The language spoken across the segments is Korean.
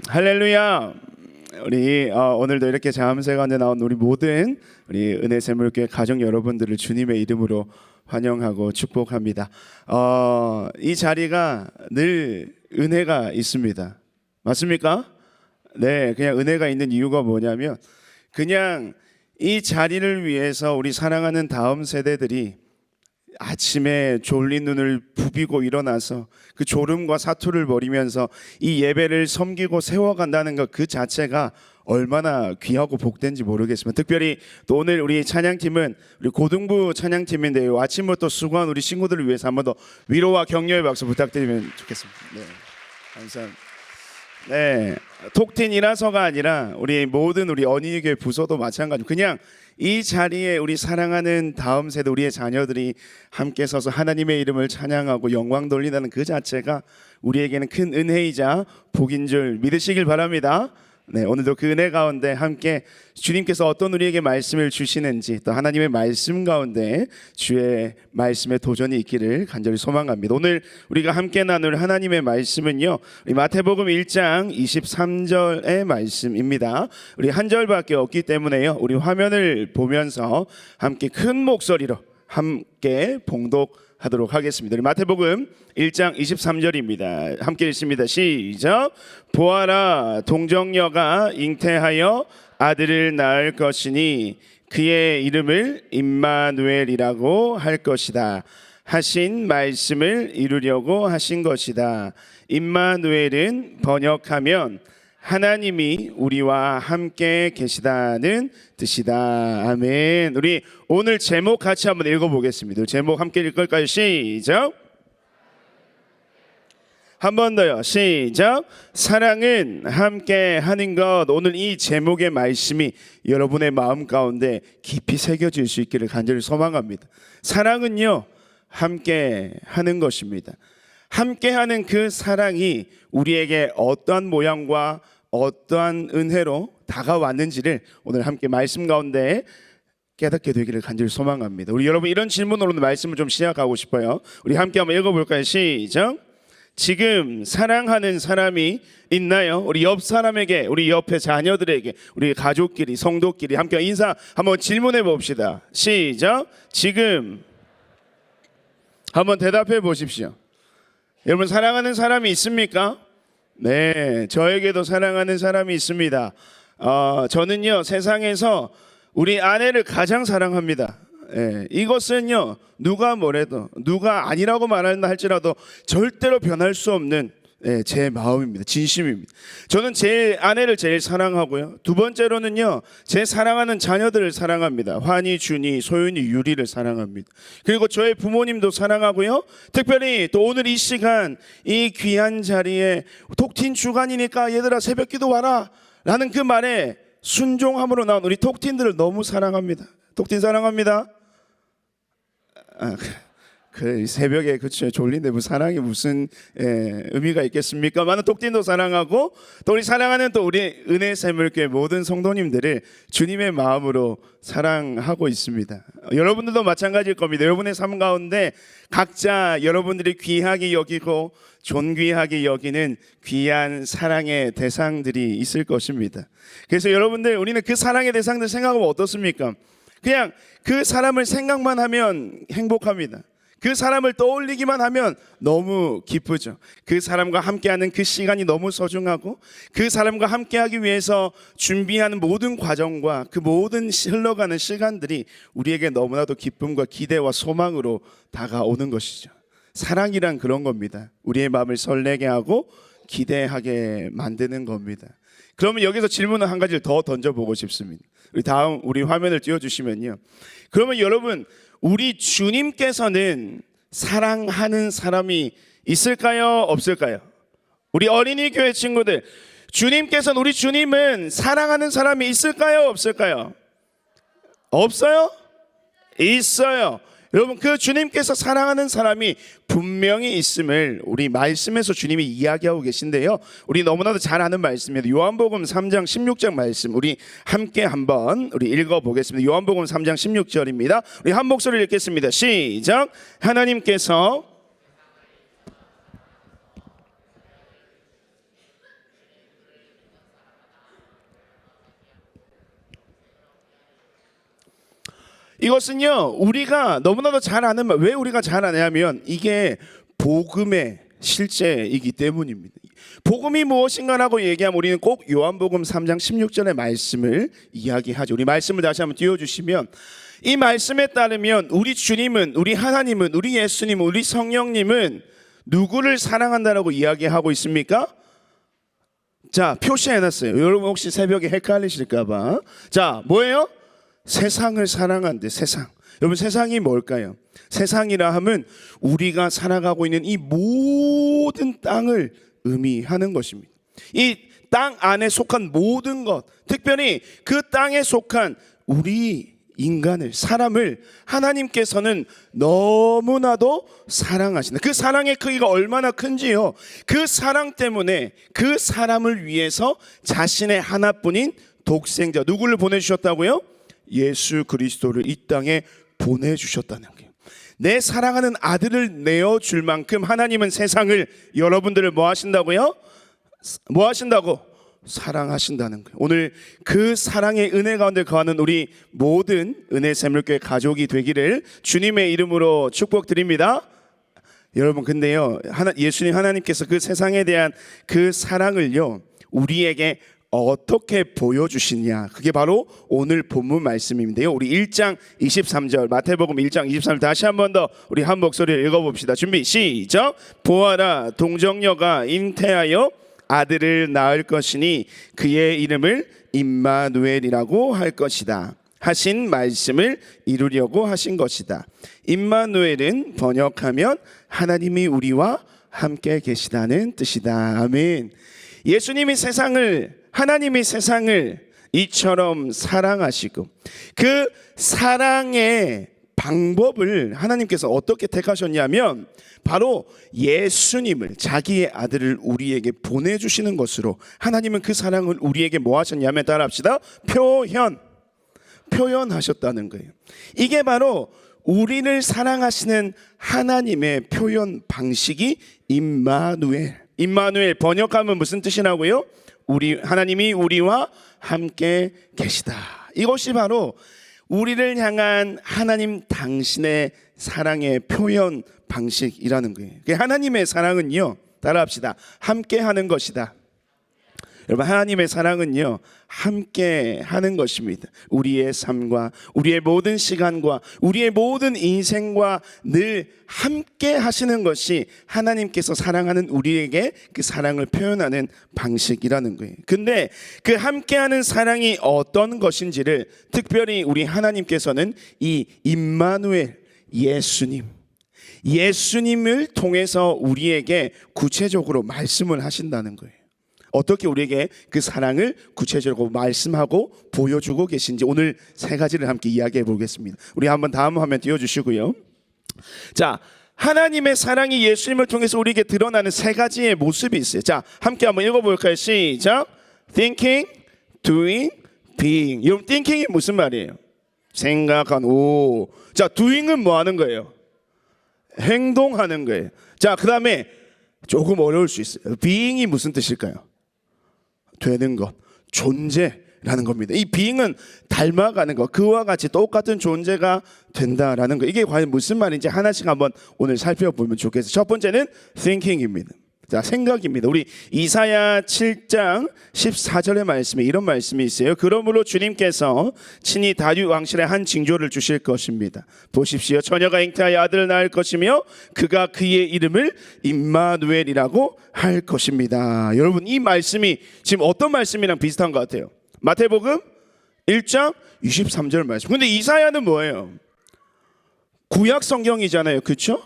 할렐루야. 우리 오늘도 이렇게 잠세 가운데 나온 우리 모든 우리 은혜샘물교회 가족 여러분들을 주님의 이름으로 환영하고 축복합니다. 이 자리가 늘 은혜가 있습니다. 맞습니까? 네, 그냥 은혜가 있는 이유가 뭐냐면 그냥 이 자리를 위해서 우리 사랑하는 다음 세대들이 아침에 졸린 눈을 부비고 일어나서 그 졸음과 사투를 벌이면서 이 예배를 섬기고 세워간다는 것 그 자체가 얼마나 귀하고 복된지 모르겠습니다. 특별히 또 오늘 우리 찬양팀은 우리 고등부 찬양팀인데요, 아침부터 수고한 우리 친구들을 위해서 한 번 더 위로와 격려의 박수 부탁드리면 좋겠습니다. 네, 감사합니다. 네, 톡틴이라서가 아니라 우리 모든 우리 어린이교회 부서도 마찬가지로 그냥 이 자리에 우리 사랑하는 다음 세대 우리의 자녀들이 함께 서서 하나님의 이름을 찬양하고 영광 돌린다는 그 자체가 우리에게는 큰 은혜이자 복인 줄 믿으시길 바랍니다. 네, 오늘도 그 은혜 가운데 함께 주님께서 어떤 우리에게 말씀을 주시는지, 또 하나님의 말씀 가운데 주의 말씀에 도전이 있기를 간절히 소망합니다. 오늘 우리가 함께 나눌 하나님의 말씀은요, 우리 마태복음 1장 23절의 말씀입니다. 우리 한 절밖에 없기 때문에요, 우리 화면을 보면서 함께 큰 목소리로 함께 봉독하도록 하겠습니다. 우리 마태복음 1장 23절입니다. 함께 읽습니다. 시작. 보아라, 동정녀가 잉태하여 아들을 낳을 것이니 그의 이름을 임마누엘이라고 할 것이다 하신 말씀을 이루려고 하신 것이다. 임마누엘은 번역하면 하나님이 우리와 함께 계시다는 뜻이다. 아멘. 우리 오늘 제목 같이 한번 읽어보겠습니다. 제목 함께 읽을까요? 시작. 한 번 더요. 시작. 사랑은 함께 하는 것. 오늘 이 제목의 말씀이 여러분의 마음 가운데 깊이 새겨질 수 있기를 간절히 소망합니다. 사랑은요, 함께 하는 것입니다. 함께하는 그 사랑이 우리에게 어떠한 모양과 어떠한 은혜로 다가왔는지를 오늘 함께 말씀 가운데 깨닫게 되기를 간절히 소망합니다. 우리 여러분, 이런 질문으로 말씀을 좀 시작하고 싶어요. 우리 함께 한번 읽어볼까요? 시작. 지금 사랑하는 사람이 있나요? 우리 옆 사람에게, 우리 옆에 자녀들에게, 우리 가족끼리, 성도끼리 함께 인사 한번 질문해 봅시다. 시작. 지금 한번 대답해 보십시오. 여러분, 사랑하는 사람이 있습니까? 네, 저에게도 사랑하는 사람이 있습니다. 저는요, 세상에서 우리 아내를 가장 사랑합니다. 네, 이것은요, 누가 뭐래도, 누가 아니라고 말한다 할지라도 절대로 변할 수 없는 제 마음입니다. 진심입니다. 저는 제 아내를 제일 사랑하고요, 두 번째로는요, 제 사랑하는 자녀들을 사랑합니다. 환희, 준이, 소윤이, 유리를 사랑합니다. 그리고 저의 부모님도 사랑하고요, 특별히 또 오늘 이 시간 이 귀한 자리에 톡틴 주간이니까 얘들아 새벽기도 와라 라는 그 말에 순종함으로 나온 우리 톡틴들을 너무 사랑합니다. 톡틴 사랑합니다. 그 새벽에 그쵸, 졸린데 뭐 사랑이 무슨 의미가 있겠습니까? 많은 톡틴도 사랑하고, 또 우리 사랑하는 또 우리 은혜샘물교회 모든 성도님들을 주님의 마음으로 사랑하고 있습니다. 여러분들도 마찬가지일 겁니다. 여러분의 삶 가운데 각자 여러분들이 귀하게 여기고 존귀하게 여기는 귀한 사랑의 대상들이 있을 것입니다. 그래서 여러분들, 우리는 그 사랑의 대상들 생각하면 어떻습니까? 그냥 그 사람을 생각만 하면 행복합니다. 그 사람을 떠올리기만 하면 너무 기쁘죠. 그 사람과 함께하는 그 시간이 너무 소중하고, 그 사람과 함께하기 위해서 준비하는 모든 과정과 그 모든 흘러가는 시간들이 우리에게 너무나도 기쁨과 기대와 소망으로 다가오는 것이죠. 사랑이란 그런 겁니다. 우리의 마음을 설레게 하고 기대하게 만드는 겁니다. 그러면 여기서 질문을 한 가지를 더 던져보고 싶습니다. 우리 다음 우리 화면을 띄워주시면요, 그러면 여러분, 우리 주님께서는 사랑하는 사람이 있을까요? 없을까요? 우리 어린이 교회 친구들, 주님께서는, 우리 주님은 사랑하는 사람이 있을까요? 없을까요? 없어요? 있어요. 여러분, 그 주님께서 사랑하는 사람이 분명히 있음을 우리 말씀에서 주님이 이야기하고 계신데요, 우리 너무나도 잘 아는 말씀입니다. 요한복음 3장 16절 말씀 우리 함께 한번 우리 읽어보겠습니다. 요한복음 3장 16절입니다. 우리 한 목소리를 읽겠습니다. 시작. 하나님께서 이것은요, 우리가 너무나도 잘 아는 말. 왜 우리가 잘 아냐면 이게 복음의 실제이기 때문입니다. 복음이 무엇인가라고 얘기하면 우리는 꼭 요한복음 3장 16절의 말씀을 이야기하죠. 우리 말씀을 다시 한번 띄워주시면, 이 말씀에 따르면 우리 주님은, 우리 하나님은, 우리 예수님은, 우리 성령님은 누구를 사랑한다라고 이야기하고 있습니까? 자, 표시해놨어요. 여러분 혹시 새벽에 헷갈리실까봐. 자, 뭐예요? 세상을 사랑한대. 세상. 여러분, 세상이 뭘까요? 세상이라 하면 우리가 살아가고 있는 이 모든 땅을 의미하는 것입니다. 이 땅 안에 속한 모든 것, 특별히 그 땅에 속한 우리 인간을, 사람을 하나님께서는 너무나도 사랑하신다. 그 사랑의 크기가 얼마나 큰지요, 그 사랑 때문에 그 사람을 위해서 자신의 하나뿐인 독생자, 누구를 보내주셨다고요? 예수 그리스도를 이 땅에 보내주셨다는 거예요. 내 사랑하는 아들을 내어줄 만큼 하나님은 세상을, 여러분들을 뭐 하신다고요? 뭐 하신다고? 사랑하신다는 거예요. 오늘 그 사랑의 은혜 가운데 거하는 우리 모든 은혜 샘물교회 가족이 되기를 주님의 이름으로 축복드립니다. 여러분, 근데요, 예수님 하나님께서 그 세상에 대한 그 사랑을요, 우리에게 어떻게 보여주시냐, 그게 바로 오늘 본문 말씀인데요. 우리 1장 23절, 마태복음 1장 23절 다시 한 번 더 우리 한 목소리를 읽어봅시다. 준비 시작. 보아라, 동정녀가 잉태하여 아들을 낳을 것이니 그의 이름을 임마누엘이라고 할 것이다 하신 말씀을 이루려고 하신 것이다. 임마누엘은 번역하면 하나님이 우리와 함께 계시다는 뜻이다. 아멘. 예수님이 세상을, 하나님이 세상을 이처럼 사랑하시고 그 사랑의 방법을 하나님께서 어떻게 택하셨냐면 바로 예수님을, 자기의 아들을 우리에게 보내주시는 것으로 하나님은 그 사랑을 우리에게 뭐 하셨냐면, 따라합시다, 표현하셨다는 거예요. 이게 바로 우리를 사랑하시는 하나님의 표현 방식이 임마누엘, 번역하면 무슨 뜻이라고요? 하나님이 우리와 함께 계시다. 이것이 바로 우리를 향한 하나님 당신의 사랑의 표현 방식이라는 거예요. 하나님의 사랑은요, 따라합시다, 함께 하는 것이다. 여러분, 하나님의 사랑은요, 함께 하는 것입니다. 우리의 삶과 우리의 모든 시간과 우리의 모든 인생과 늘 함께 하시는 것이 하나님께서 사랑하는 우리에게 그 사랑을 표현하는 방식이라는 거예요. 근데 그 함께하는 사랑이 어떤 것인지를 특별히 우리 하나님께서는 이 임마누엘, 예수님을 통해서 우리에게 구체적으로 말씀을 하신다는 거예요. 어떻게 우리에게 그 사랑을 구체적으로 말씀하고 보여주고 계신지 오늘 세 가지를 함께 이야기해 보겠습니다. 우리 한번 다음 화면 띄워주시고요. 자, 하나님의 사랑이 예수님을 통해서 우리에게 드러나는 세 가지의 모습이 있어요. 자, 함께 한번 읽어볼까요? 시작. Thinking, doing, being. 여러분, thinking이 무슨 말이에요? 생각한. 자, doing은 뭐 하는 거예요? 행동하는 거예요. 자, 그 다음에 조금 어려울 수 있어요. being이 무슨 뜻일까요? 되는 것, 존재라는 겁니다. 이 being은 닮아가는 것, 그와 같이 똑같은 존재가 된다라는 것. 이게 과연 무슨 말인지 하나씩 한번 오늘 살펴보면 좋겠어요. 첫 번째는 thinking입니다. 자, 생각입니다. 우리 이사야 7장 14절의 말씀에 이런 말씀이 있어요. 그러므로 주님께서 친히 다윗 왕실에 한 징조를 주실 것입니다. 보십시오. 처녀가 잉태하여 아들을 낳을 것이며 그가 그의 이름을 임마누엘이라고 할 것입니다. 여러분, 이 말씀이 지금 어떤 말씀이랑 비슷한 것 같아요? 마태복음 1장 23절 말씀. 근데 이사야는 뭐예요? 구약 성경이잖아요. 그렇죠?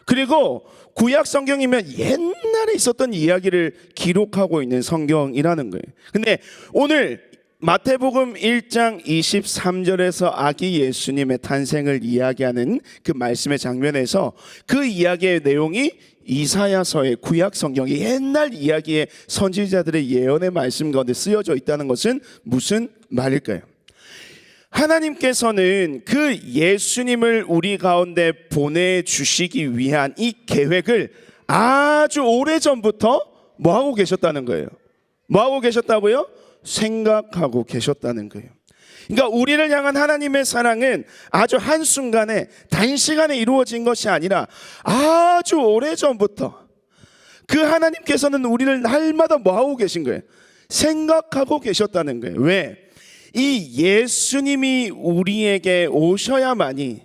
그리고 구약 성경이면 옛날에 있었던 이야기를 기록하고 있는 성경이라는 거예요. 근데 오늘 마태복음 1장 23절에서 아기 예수님의 탄생을 이야기하는 그 말씀의 장면에서 그 이야기의 내용이 이사야서의 구약 성경의 옛날 이야기의 선지자들의 예언의 말씀 가운데 쓰여져 있다는 것은 무슨 말일까요? 하나님께서는 그 예수님을 우리 가운데 보내주시기 위한 이 계획을 아주 오래전부터 뭐하고 계셨다는 거예요? 뭐하고 계셨다고요? 생각하고 계셨다는 거예요. 그러니까 우리를 향한 하나님의 사랑은 아주 한순간에 단시간에 이루어진 것이 아니라 아주 오래전부터 그 하나님께서는 우리를 날마다 뭐하고 계신 거예요? 생각하고 계셨다는 거예요. 왜? 이 예수님이 우리에게 오셔야만이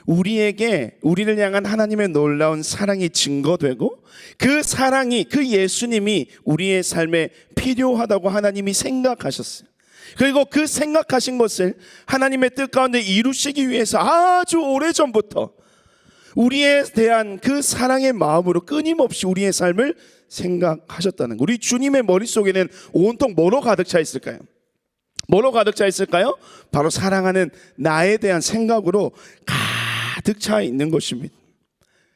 우리를 향한 하나님의 놀라운 사랑이 증거되고, 그 사랑이, 그 예수님이 우리의 삶에 필요하다고 하나님이 생각하셨어요. 그리고 그 생각하신 것을 하나님의 뜻 가운데 이루시기 위해서 아주 오래전부터 우리에 대한 그 사랑의 마음으로 끊임없이 우리의 삶을 생각하셨다는 거. 우리 주님의 머릿속에는 온통 뭐로 가득 차 있을까요? 뭐로 가득 차 있을까요? 바로 사랑하는 나에 대한 생각으로 가득 차 있는 것입니다.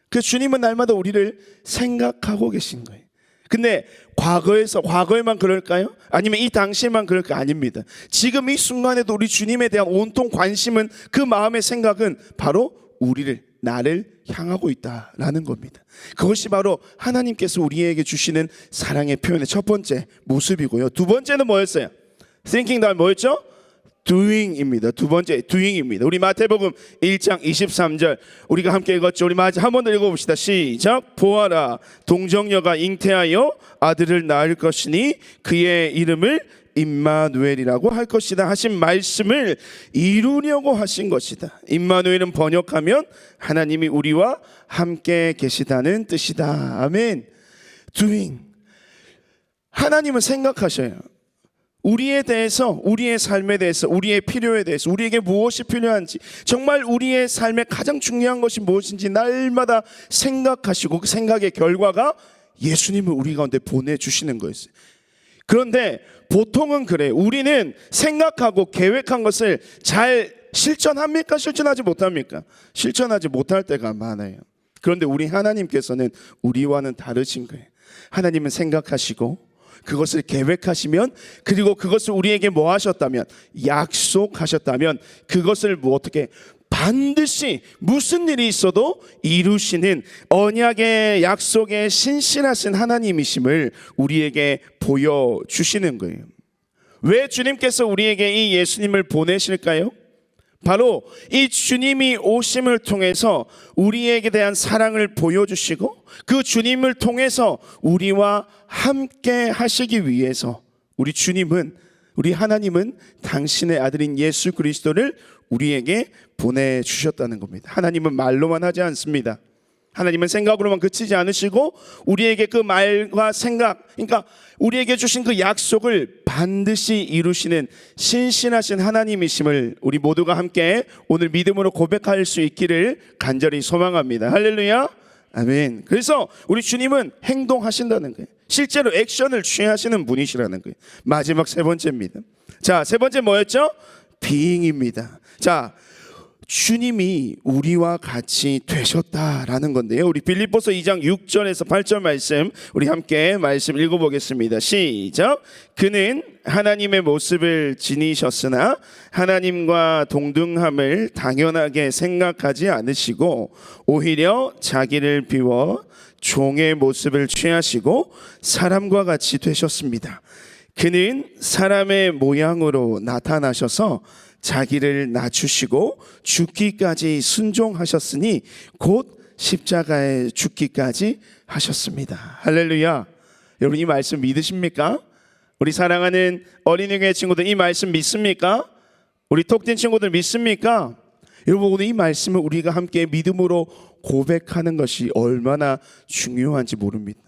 그 주님은 날마다 우리를 생각하고 계신 거예요. 근데 과거에만 그럴까요? 아니면 이 당시에만 그럴까? 아닙니다. 지금 이 순간에도 우리 주님에 대한 온통 관심은, 그 마음의 생각은 바로 나를 향하고 있다라는 겁니다. 그것이 바로 하나님께서 우리에게 주시는 사랑의 표현의 첫 번째 모습이고요. 두 번째는 뭐였어요? thinking 다음 뭐였죠? doing입니다. 두 번째 doing입니다. 우리 마태복음 1장 23절 우리가 함께 읽었죠. 우리 한 번 더 읽어봅시다. 시작. 보아라, 동정녀가 잉태하여 아들을 낳을 것이니 그의 이름을 임마누엘이라고 할 것이다 하신 말씀을 이루려고 하신 것이다. 임마누엘은 번역하면 하나님이 우리와 함께 계시다는 뜻이다. 아멘. doing. 하나님은 생각하셔요. 우리에 대해서, 우리의 삶에 대해서, 우리의 필요에 대해서, 우리에게 무엇이 필요한지, 정말 우리의 삶에 가장 중요한 것이 무엇인지 날마다 생각하시고, 그 생각의 결과가 예수님을 우리 가운데 보내주시는 거였어요. 그런데 보통은 그래요. 우리는 생각하고 계획한 것을 잘 실천합니까? 실천하지 못합니까? 실천하지 못할 때가 많아요. 그런데 우리 하나님께서는 우리와는 다르신 거예요. 하나님은 생각하시고 그것을 계획하시면, 그리고 그것을 우리에게 뭐 하셨다면, 약속하셨다면 그것을 어떻게 반드시 무슨 일이 있어도 이루시는 언약의 약속에 신실하신 하나님이심을 우리에게 보여주시는 거예요. 왜 주님께서 우리에게 이 예수님을 보내실까요? 바로 이 주님이 오심을 통해서 우리에게 대한 사랑을 보여주시고, 그 주님을 통해서 우리와 함께 하시기 위해서 우리 하나님은 당신의 아들인 예수 그리스도를 우리에게 보내주셨다는 겁니다. 하나님은 말로만 하지 않습니다. 하나님은 생각으로만 그치지 않으시고 우리에게 그 말과 생각, 그러니까 우리에게 주신 그 약속을 반드시 이루시는 신실하신 하나님이심을 우리 모두가 함께 오늘 믿음으로 고백할 수 있기를 간절히 소망합니다. 할렐루야. 아멘. 그래서 우리 주님은 행동하신다는 거예요. 실제로 액션을 취하시는 분이시라는 거예요. 마지막 세 번째입니다. 자, 세 번째 뭐였죠? being입니다. 자, 주님이 우리와 같이 되셨다라는 건데요. 우리 빌립보서 2장 6절에서 8절 말씀 우리 함께 말씀 읽어보겠습니다. 시작. 그는 하나님의 모습을 지니셨으나 하나님과 동등함을 당연하게 생각하지 않으시고 오히려 자기를 비워 종의 모습을 취하시고 사람과 같이 되셨습니다. 그는 사람의 모양으로 나타나셔서 자기를 낮추시고 죽기까지 순종하셨으니 곧 십자가에 죽기까지 하셨습니다. 할렐루야. 여러분 이 말씀 믿으십니까? 우리 사랑하는 어린이교회 친구들 이 말씀 믿습니까? 우리 톡진 친구들 믿습니까? 여러분 오늘 이 말씀을 우리가 함께 믿음으로 고백하는 것이 얼마나 중요한지 모릅니다.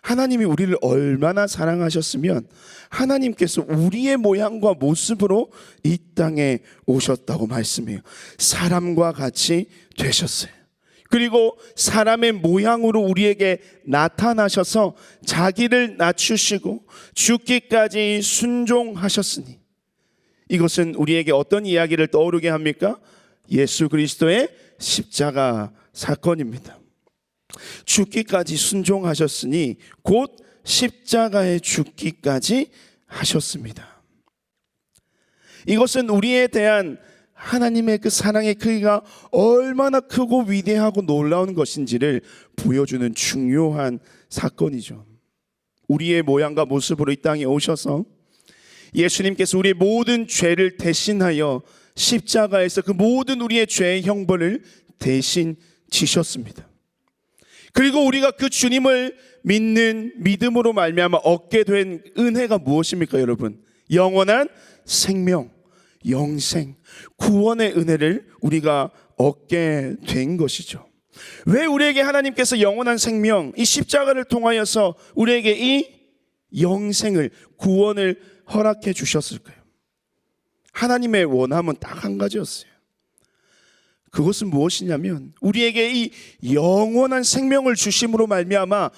하나님이 우리를 얼마나 사랑하셨으면 하나님께서 우리의 모양과 모습으로 이 땅에 오셨다고 말씀해요. 사람과 같이 되셨어요. 그리고 사람의 모양으로 우리에게 나타나셔서 자기를 낮추시고 죽기까지 순종하셨으니, 이것은 우리에게 어떤 이야기를 떠오르게 합니까? 예수 그리스도의 십자가 사건입니다. 죽기까지 순종하셨으니 곧 십자가에 죽기까지 하셨습니다. 이것은 우리에 대한 하나님의 그 사랑의 크기가 얼마나 크고 위대하고 놀라운 것인지를 보여주는 중요한 사건이죠. 우리의 모양과 모습으로 이 땅에 오셔서 예수님께서 우리의 모든 죄를 대신하여 십자가에서 그 모든 우리의 죄의 형벌을 대신 지셨습니다. 그리고 우리가 그 주님을 믿는 믿음으로 말미암아 얻게 된 은혜가 무엇입니까, 여러분? 영원한 생명, 영생, 구원의 은혜를 우리가 얻게 된 것이죠. 왜 우리에게 하나님께서 영원한 생명, 이 십자가를 통하여서 우리에게 이 영생을, 구원을 허락해 주셨을까요? 하나님의 원함은 딱 한 가지였어요. 그것은 무엇이냐면 우리에게 이 영원한 생명을 주심으로 말미암아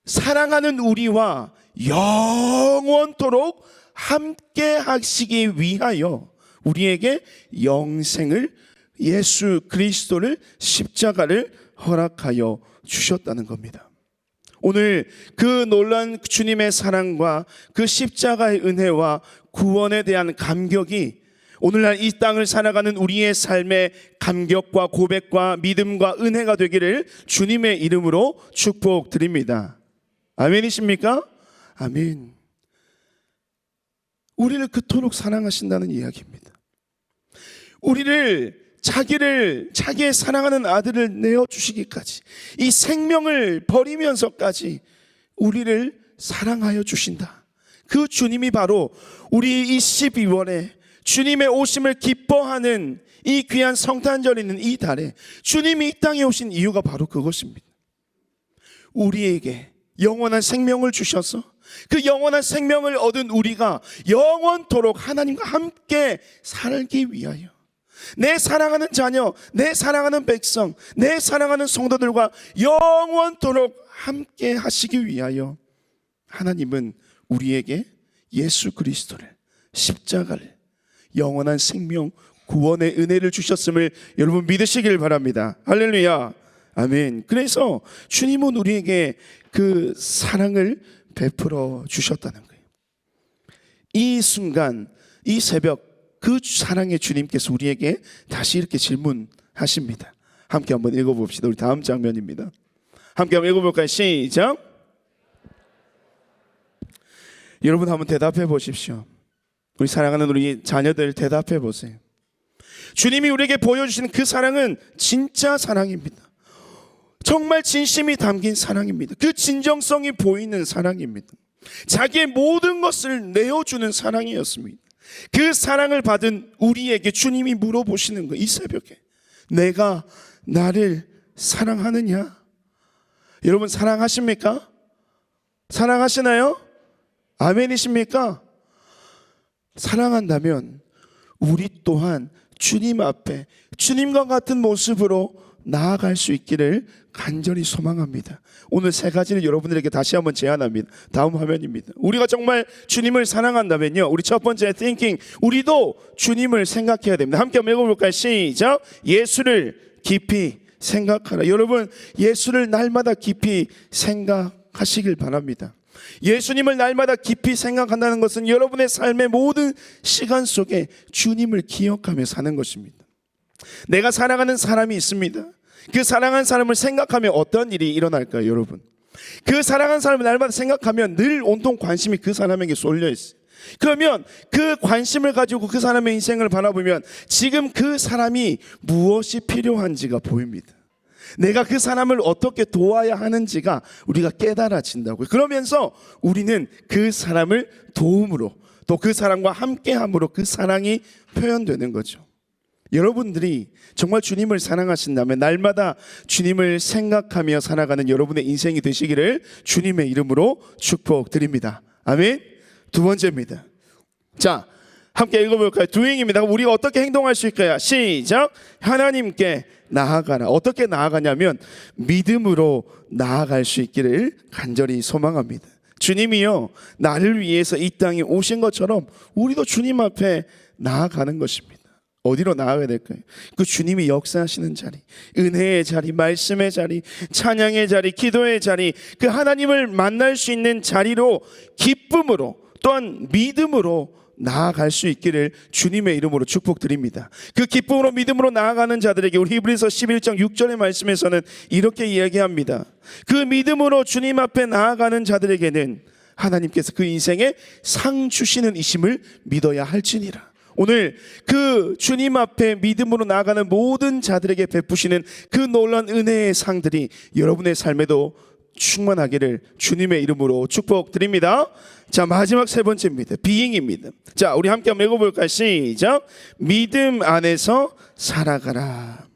사랑하는 우리와 영원토록 함께 하시기 위하여 우리에게 영생을, 예수 그리스도를, 십자가를 허락하여 주셨다는 겁니다. 오늘 그 놀라운 주님의 사랑과 그 십자가의 은혜와 구원에 대한 감격이 오늘날 이 땅을 살아가는 우리의 삶의 감격과 고백과 믿음과 은혜가 되기를 주님의 이름으로 축복드립니다. 아멘이십니까? 아멘. 우리를 그토록 사랑하신다는 이야기입니다. 우리를 자기의 사랑하는 아들을 내어주시기까지, 이 생명을 버리면서까지 우리를 사랑하여 주신다. 그 주님이 바로 우리 이 12월에 주님의 오심을 기뻐하는 이 귀한 성탄절 있는 이 달에 주님이 이 땅에 오신 이유가 바로 그것입니다. 우리에게 영원한 생명을 주셔서 그 영원한 생명을 얻은 우리가 영원토록 하나님과 함께 살기 위하여, 내 사랑하는 자녀, 내 사랑하는 백성, 내 사랑하는 성도들과 영원토록 함께 하시기 위하여 하나님은 우리에게 예수 그리스도를, 십자가를, 영원한 생명, 구원의 은혜를 주셨음을 여러분 믿으시길 바랍니다. 할렐루야, 아멘. 그래서 주님은 우리에게 그 사랑을 베풀어 주셨다는 거예요. 이 순간, 이 새벽, 그 사랑의 주님께서 우리에게 다시 이렇게 질문하십니다. 함께 한번 읽어봅시다. 우리 다음 장면입니다. 함께 한번 읽어볼까요? 시작. 여러분 한번 대답해 보십시오. 우리 사랑하는 우리 자녀들 대답해 보세요. 주님이 우리에게 보여주시는 그 사랑은 진짜 사랑입니다. 정말 진심이 담긴 사랑입니다. 그 진정성이 보이는 사랑입니다. 자기의 모든 것을 내어주는 사랑이었습니다. 그 사랑을 받은 우리에게 주님이 물어보시는 거예요. 이 새벽에 내가 나를 사랑하느냐? 여러분 사랑하십니까? 사랑하시나요? 아멘이십니까? 사랑한다면 우리 또한 주님 앞에 주님과 같은 모습으로 나아갈 수 있기를 간절히 소망합니다. 오늘 세 가지를 여러분들에게 다시 한번 제안합니다. 다음 화면입니다. 우리가 정말 주님을 사랑한다면요, 우리 첫 번째 thinking, 우리도 주님을 생각해야 됩니다. 함께 한번 읽어볼까요? 시작. 예수를 깊이 생각하라. 여러분 예수를 날마다 깊이 생각하시길 바랍니다. 예수님을 날마다 깊이 생각한다는 것은 여러분의 삶의 모든 시간 속에 주님을 기억하며 사는 것입니다. 내가 사랑하는 사람이 있습니다. 그 사랑하는 사람을 생각하며 어떤 일이 일어날까요, 여러분? 그 사랑하는 사람을 날마다 생각하면 늘 온통 관심이 그 사람에게 쏠려 있어요. 그러면 그 관심을 가지고 그 사람의 인생을 바라보면 지금 그 사람이 무엇이 필요한지가 보입니다. 내가 그 사람을 어떻게 도와야 하는지가 우리가 깨달아진다고요. 그러면서 우리는 그 사람을 도움으로, 또 그 사람과 함께함으로 그 사랑이 표현되는 거죠. 여러분들이 정말 주님을 사랑하신다면 날마다 주님을 생각하며 살아가는 여러분의 인생이 되시기를 주님의 이름으로 축복드립니다. 아멘. 두 번째입니다. 자, 함께 읽어볼까요? doing입니다. 우리가 어떻게 행동할 수 있을까요? 시작. 하나님께 나아가라. 어떻게 나아가냐면 믿음으로 나아갈 수 있기를 간절히 소망합니다. 주님이요, 나를 위해서 이 땅에 오신 것처럼 우리도 주님 앞에 나아가는 것입니다. 어디로 나아가야 될까요? 그 주님이 역사하시는 자리, 은혜의 자리, 말씀의 자리, 찬양의 자리, 기도의 자리, 그 하나님을 만날 수 있는 자리로 기쁨으로 또한 믿음으로 나아갈 수 있기를 주님의 이름으로 축복드립니다. 그 기쁨으로 믿음으로 나아가는 자들에게 우리 히브리서 11장 6절의 말씀에서는 이렇게 이야기합니다. 그 믿음으로 주님 앞에 나아가는 자들에게는 하나님께서 그 인생에 상 주시는 이심을 믿어야 할지니라. 오늘 그 주님 앞에 믿음으로 나아가는 모든 자들에게 베푸시는 그 놀라운 은혜의 상들이 여러분의 삶에도 충만하기를 주님의 이름으로 축복드립니다. 자, 마지막 세 번째입니다. 비잉입니다. 자, 우리 함께 한번 읽어볼까요? 시작. 믿음 안에서 살아가라.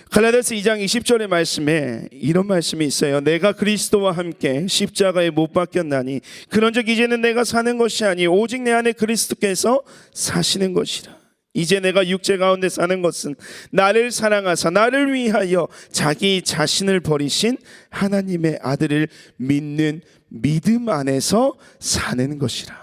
갈라디아서 2장 20절의 말씀에 이런 말씀이 있어요. 내가 그리스도와 함께 십자가에 못 박혔나니 그런즉 이제는 내가 사는 것이 아니 오직 내 안에 그리스도께서 사시는 것이라. 이제 내가 육체 가운데 사는 것은 나를 사랑하사 나를 위하여 자기 자신을 버리신 하나님의 아들을 믿는 믿음 안에서 사는 것이라.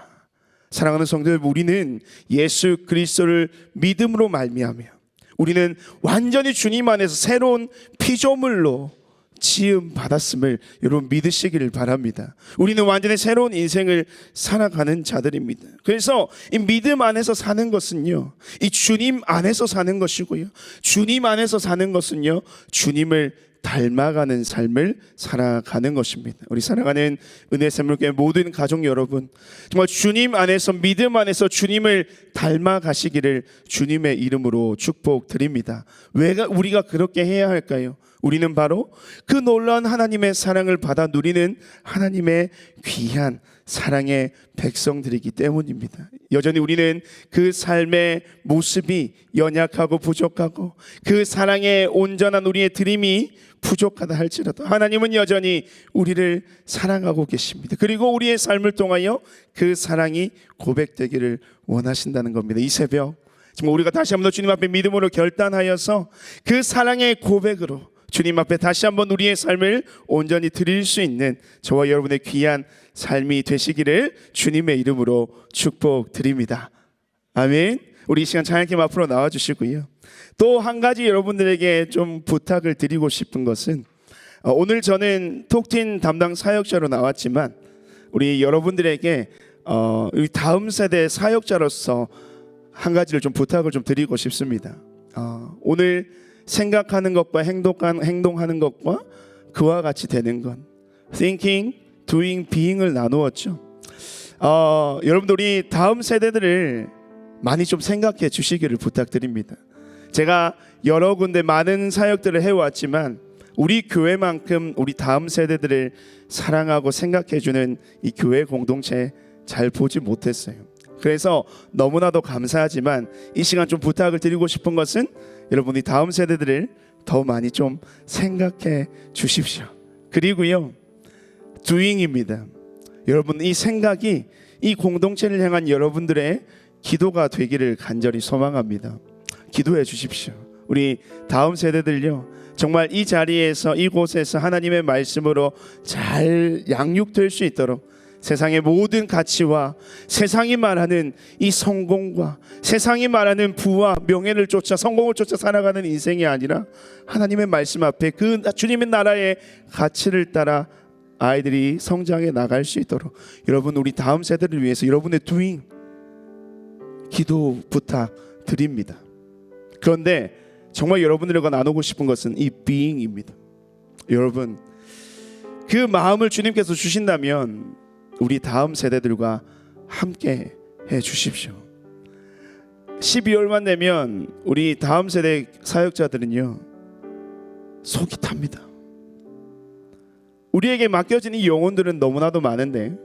사랑하는 성도들, 우리는 예수 그리스도를 믿음으로 말미암아 우리는 완전히 주님 안에서 새로운 피조물로 지음 받았음을 여러분 믿으시기를 바랍니다. 우리는 완전히 새로운 인생을 살아가는 자들입니다. 그래서 이 믿음 안에서 사는 것은요, 이 주님 안에서 사는 것이고요, 주님 안에서 사는 것은요, 주님을 닮아가는 삶을 살아가는 것입니다. 우리 사랑하는 은혜샘물교회 모든 가족 여러분, 정말 주님 안에서 믿음 안에서 주님을 닮아가시기를 주님의 이름으로 축복드립니다. 왜 우리가 그렇게 해야 할까요? 우리는 바로 그 놀라운 하나님의 사랑을 받아 누리는 하나님의 귀한 사랑의 백성들이기 때문입니다. 여전히 우리는 그 삶의 모습이 연약하고 부족하고 그 사랑의 온전한 우리의 드림이 부족하다 할지라도 하나님은 여전히 우리를 사랑하고 계십니다. 그리고 우리의 삶을 통하여 그 사랑이 고백되기를 원하신다는 겁니다. 이 새벽 정말 우리가 다시 한번 주님 앞에 믿음으로 결단하여서 그 사랑의 고백으로 주님 앞에 다시 한번 우리의 삶을 온전히 드릴 수 있는 저와 여러분의 귀한 삶이 되시기를 주님의 이름으로 축복드립니다. 아멘. 우리 이 시간 찬양팀 앞으로 나와주시고요. 또 한 가지 여러분들에게 좀 부탁을 드리고 싶은 것은 오늘 저는 톡틴 담당 사역자로 나왔지만 우리 여러분들에게 우리 다음 세대 사역자로서 한 가지를 좀 부탁을 좀 드리고 싶습니다. 오늘 생각하는 것과 행동하는 것과 그와 같이 되는 건 thinking, doing, being을 나누었죠. 여러분들 우리 다음 세대들을 많이 좀 생각해 주시기를 부탁드립니다. 제가 여러 군데 많은 사역들을 해왔지만 우리 교회만큼 우리 다음 세대들을 사랑하고 생각해주는 이 교회 공동체 잘 보지 못했어요. 그래서 너무나도 감사하지만 이 시간 좀 부탁을 드리고 싶은 것은 여러분이 다음 세대들을 더 많이 좀 생각해 주십시오. 그리고요, doing입니다. 여러분 이 생각이 이 공동체를 향한 여러분들의 기도가 되기를 간절히 소망합니다. 기도해 주십시오. 우리 다음 세대들요, 정말 이 자리에서 이곳에서 하나님의 말씀으로 잘 양육될 수 있도록 세상의 모든 가치와 세상이 말하는 이 성공과 세상이 말하는 부와 명예를 쫓아 성공을 쫓아 살아가는 인생이 아니라 하나님의 말씀 앞에 그 주님의 나라의 가치를 따라 아이들이 성장해 나갈 수 있도록 여러분 우리 다음 세대를 위해서 여러분의 doing 기도 부탁드립니다. 그런데 정말 여러분들과 나누고 싶은 것은 이 being입니다. 여러분 그 마음을 주님께서 주신다면 우리 다음 세대들과 함께 해 주십시오. 12월만 되면 우리 다음 세대 사역자들은요 속이 탑니다. 우리에게 맡겨진 이 영혼들은 너무나도 많은데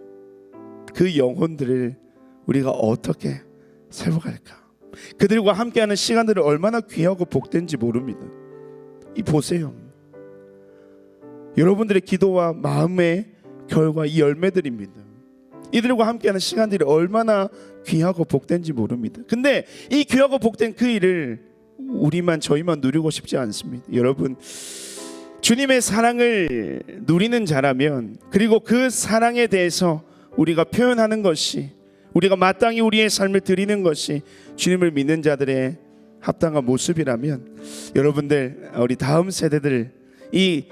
그 영혼들을 우리가 어떻게 세워갈까? 그들과 함께하는 시간들을 얼마나 귀하고 복된지 모릅니다. 이 보세요. 여러분들의 기도와 마음의 결과 이 열매들입니다. 이들과 함께하는 시간들이 얼마나 귀하고 복된지 모릅니다. 근데 이 귀하고 복된 그 일을 저희만 누리고 싶지 않습니다. 여러분 주님의 사랑을 누리는 자라면 그리고 그 사랑에 대해서 우리가 표현하는 것이 우리가 마땅히 우리의 삶을 드리는 것이 주님을 믿는 자들의 합당한 모습이라면 여러분들 우리 다음 세대들 이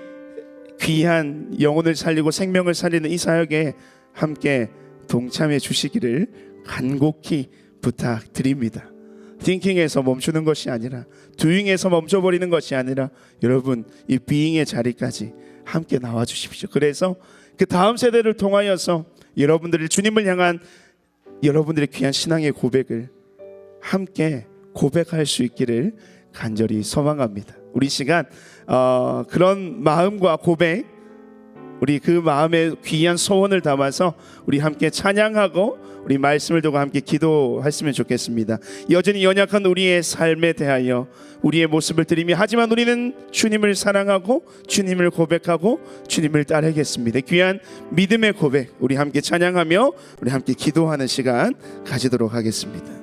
귀한 영혼을 살리고 생명을 살리는 이 사역에 함께 동참해 주시기를 간곡히 부탁드립니다. thinking에서 멈추는 것이 아니라 doing에서 멈춰버리는 것이 아니라 여러분 이 being의 자리까지 함께 나와 주십시오. 그래서 그 다음 세대를 통하여서 여러분들이 주님을 향한 여러분들의 귀한 신앙의 고백을 함께 고백할 수 있기를 간절히 소망합니다. 우리 시간 그런 마음과 고백, 우리 그 마음에 귀한 소원을 담아서 우리 함께 찬양하고 우리 말씀을 두고 함께 기도했으면 좋겠습니다. 여전히 연약한 우리의 삶에 대하여 우리의 모습을 드리며, 하지만 우리는 주님을 사랑하고 주님을 고백하고 주님을 따르겠습니다. 귀한 믿음의 고백, 우리 함께 찬양하며 우리 함께 기도하는 시간 가지도록 하겠습니다.